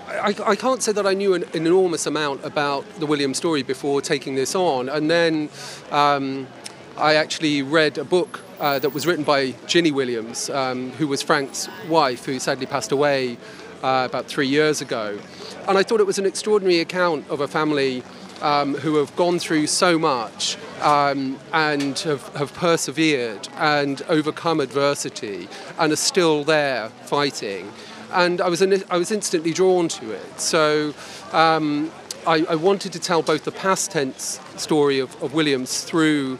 I can't say that I knew an enormous amount about the Williams story before taking this on. And then I actually read a book that was written by Ginny Williams, who was Frank's wife, who sadly passed away about 3 years ago. And I thought it was an extraordinary account of a family who have gone through so much and have persevered and overcome adversity and are still there fighting. And I was instantly drawn to it. So I wanted to tell both the past tense story of Williams through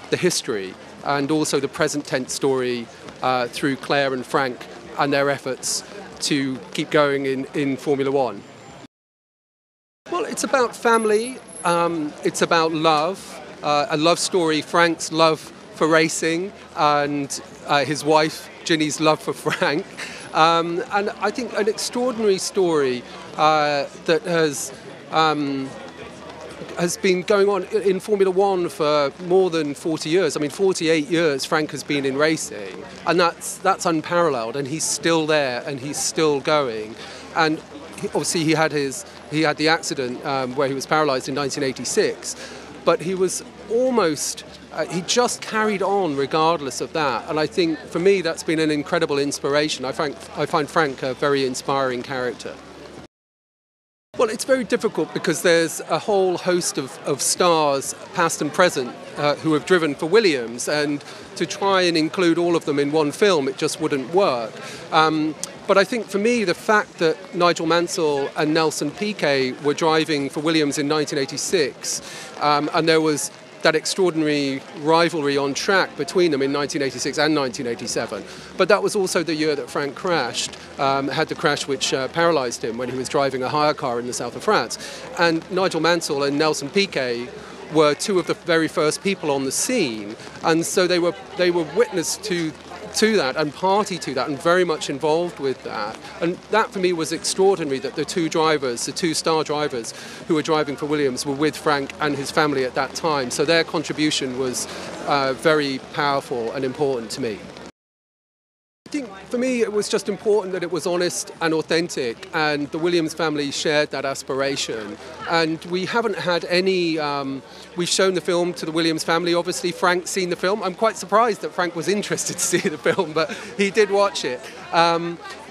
the history and also the present tense story through Claire and Frank and their efforts to keep going in Formula One. Well, it's about family, it's about love, a love story, Frank's love for racing and his wife Ginny's love for Frank. And I think an extraordinary story that has been going on in Formula One for more than 40 years. I mean, 48 years Frank has been in racing, and that's unparalleled, and he's still there and he's still going. And obviously he had the accident where he was paralysed in 1986, but he was almost he just carried on regardless of that. And I think for me that's been an incredible inspiration. I find Frank a very inspiring character. Well, it's very difficult because there's a whole host of stars, past and present, who have driven for Williams, and to try and include all of them in one film, it just wouldn't work. But I think for me, the fact that Nigel Mansell and Nelson Piquet were driving for Williams in 1986, and there was that extraordinary rivalry on track between them in 1986 and 1987. But that was also the year that Frank crashed, had the crash which paralysed him when he was driving a hire car in the south of France. And Nigel Mansell and Nelson Piquet were two of the very first people on the scene, and so they were witness to that and party to that and very much involved with that. And that for me was extraordinary, that the two star drivers who were driving for Williams were with Frank and his family at that time. So their contribution was very powerful and important to me. I think for me it was just important that it was honest and authentic, and the Williams family shared that aspiration. And we haven't had any, we've shown the film to the Williams family. Obviously Frank's seen the film. I'm quite surprised that Frank was interested to see the film, but he did watch it.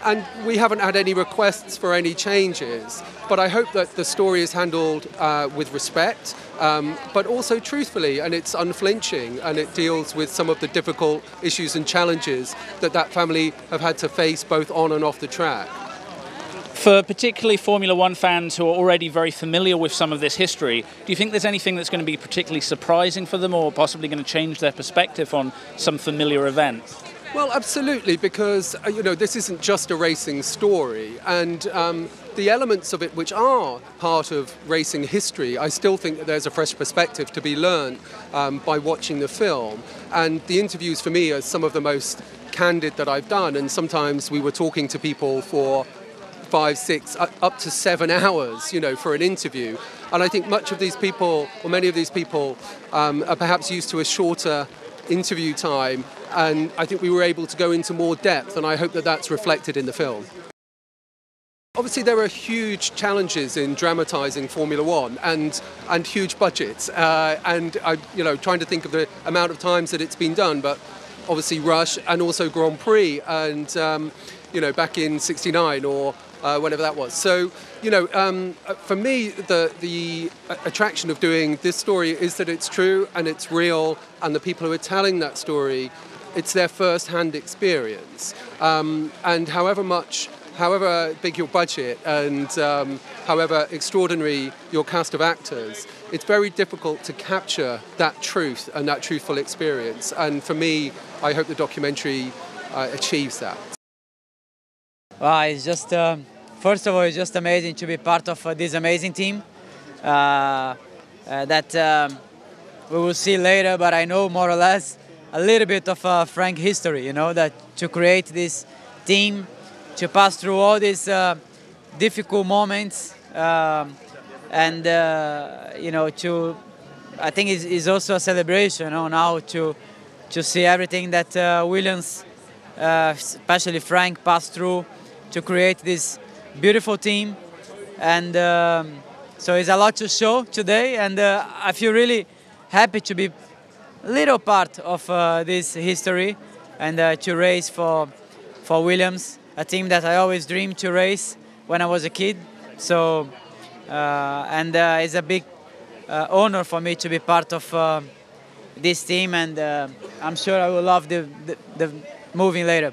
And we haven't had any requests for any changes. But I hope that the story is handled with respect, but also truthfully, and it's unflinching, and it deals with some of the difficult issues and challenges that family have had to face both on and off the track. For particularly Formula One fans who are already very familiar with some of this history, do you think there's anything that's going to be particularly surprising for them or possibly going to change their perspective on some familiar event? Well, absolutely, because this isn't just a racing story, and the elements of it which are part of racing history, I still think that there's a fresh perspective to be learned by watching the film. And the interviews for me are some of the most candid that I've done, and sometimes we were talking to people for 5, 6, up to 7 hours, for an interview. And I think many of these people are perhaps used to a shorter interview time, and I think we were able to go into more depth, and I hope that that's reflected in the film. Obviously there are huge challenges in dramatising Formula One and huge budgets, and I'm trying to think of the amount of times that it's been done, but obviously Rush and also Grand Prix, and back in '69 or whenever that was. So for me the attraction of doing this story is that it's true and it's real, and the people who are telling that story, it's their first-hand experience, and however big your budget and however extraordinary your cast of actors, it's very difficult to capture that truth and that truthful experience. And for me, I hope the documentary achieves that. Well, it's just, first of all, it's just amazing to be part of this amazing team that we will see later, but I know more or less a little bit of Frank history, that to create this team, to pass through all these difficult moments, and I think it's also a celebration, now to see everything that Williams, especially Frank, passed through to create this beautiful team and so it's a lot to show today, and I feel really happy to be a little part of this history and to race for Williams, a team that I always dreamed to race when I was a kid. So it's a big honor for me to be part of this team, and I'm sure I will love the moving later.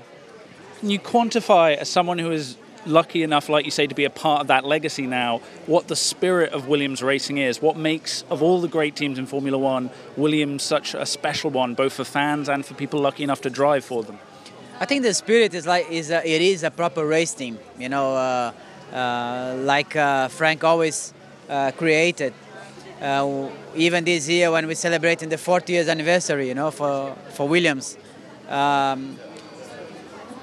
Can you quantify, as someone who is lucky enough, like you say, to be a part of that legacy now, what the spirit of Williams racing is? What makes, of all the great teams in Formula One, Williams such a special one, both for fans and for people lucky enough to drive for them? I think the spirit is it is a proper race team, you know, like Frank always created. Even this year when we celebrating the 40 years anniversary, you know, for Williams.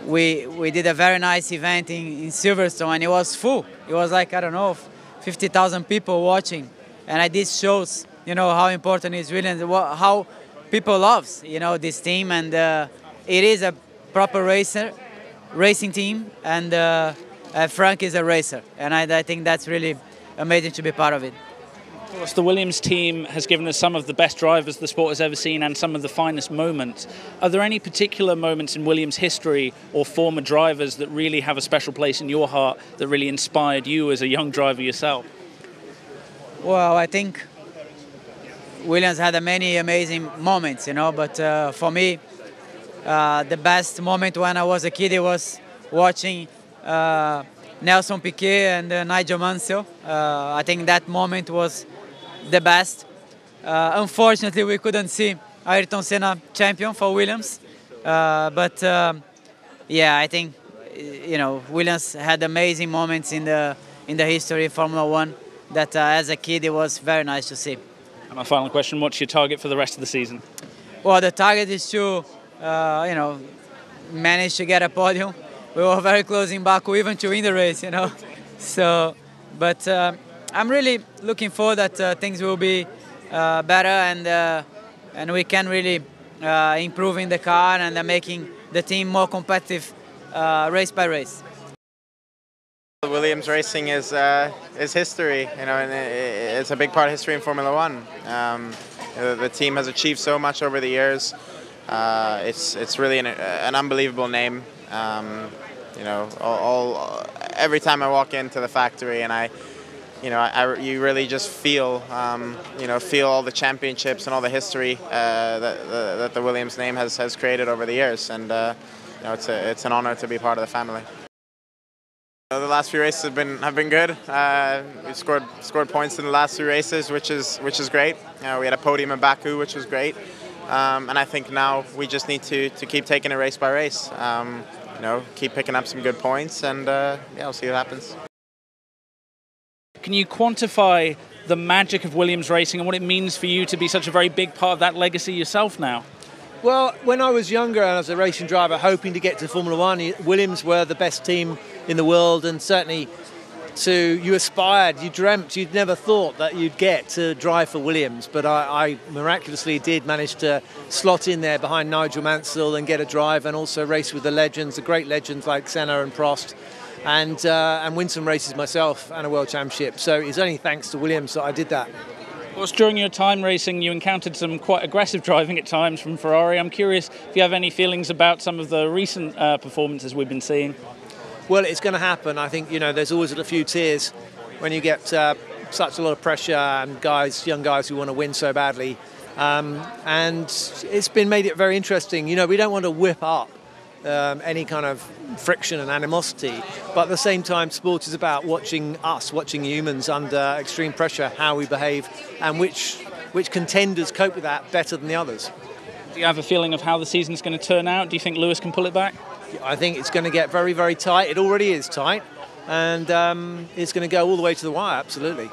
We did a very nice event in Silverstone, and it was full. It was like, I don't know, 50,000 people watching. And this shows, you know, how important is Williams, how people loves, you know, this team. And it is a proper racing team, and Frank is a racer. And I think that's really amazing to be part of it. Of course, the Williams team has given us some of the best drivers the sport has ever seen and some of the finest moments. Are there any particular moments in Williams history or former drivers that really have a special place in your heart that really inspired you as a young driver yourself? Well, I think Williams had many amazing moments, you know, but for me, the best moment when I was a kid, it was watching Nelson Piquet and Nigel Mansell. I think that moment was the best. Unfortunately, we couldn't see Ayrton Senna champion for Williams, but yeah, I think, you know, Williams had amazing moments in the history of Formula One that as a kid it was very nice to see. And my final question: what's your target for the rest of the season? Well, the target is to you know, manage to get a podium. We were very close in Baku, even to win the race, you know. So, but I'm really looking forward that things will be better, and we can really improve in the car and making the team more competitive race by race. Williams racing is history, you know, and it's a big part of history in Formula One. The team has achieved so much over the years. It's really an unbelievable name. You know, every time I walk into the factory, and you really just feel, you know, feel all the championships and all the history that the Williams name has created over the years, and you know, it's an honor to be part of the family. The last few races have been good. We scored points in the last 3 races, which is great. We had a podium in Baku, which was great, and I think now we just need to keep taking it race by race. You know, keep picking up some good points, and yeah, we'll see what happens. Can you quantify the magic of Williams racing and what it means for you to be such a very big part of that legacy yourself now? Well, when I was younger and as a racing driver hoping to get to Formula One, Williams were the best team in the world, and certainly you aspired, you dreamt, you'd never thought that you'd get to drive for Williams, but I miraculously did manage to slot in there behind Nigel Mansell and get a drive, and also race with the legends, the great legends like Senna and Prost, and win some races myself and a World Championship. So it's only thanks to Williams that I did that. Of course, during your time racing, you encountered some quite aggressive driving at times from Ferrari. I'm curious if you have any feelings about some of the recent performances we've been seeing. Well, it's going to happen. I think, you know, there's always a few tears when you get such a lot of pressure and young guys who want to win so badly. And it's made it very interesting. You know, we don't want to whip up any kind of friction and animosity, but at the same time, sport is about watching humans under extreme pressure, how we behave, and which contenders cope with that better than the others. Do you have a feeling of how the season's going to turn out? Do you think Lewis can pull it back? I think it's going to get very, very tight. It already is tight, and it's going to go all the way to the wire, absolutely.